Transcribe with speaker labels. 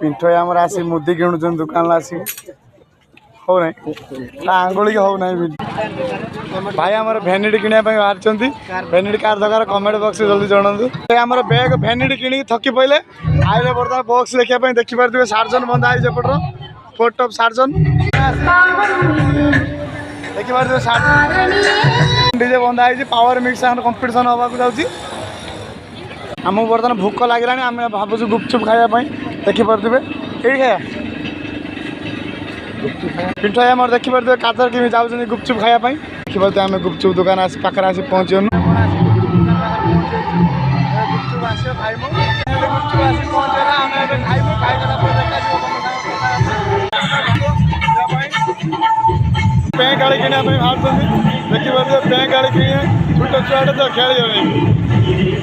Speaker 1: पिंटू आमर आसी मुदी किणुन दुकान आसी हो ना आंगुली की हो ना भाई आमर भेनिटी किणा बाहर भेनिटी कार दरकार कमेंट बॉक्स में जल्दी जनातु आमर बैग भेनिटी कि थकी पड़े आइले बर्तमान बॉक्स देखा देखिपे सार्जन बंधा है सेपटर फोर्ट ऑफ सार्जन देखिपे सार्जन डीजे बंधा है पावर मिक्स कंपिटिशन हवा जाऊँगी आमको बर्तमान भूक लगे आम भावुँ गुपचुप खायापी देखिपे ये खाया पिंटू भाई आम देखिपे कादर केमी जाऊँ गुपचुप खायापी देखिए आम गुपचुप दुकान आस पाखे आसी पहुँचन पैं गाड़ी किणा बाहर देखिए पैं गाड़ी किणे छोट छुआटे तो खेल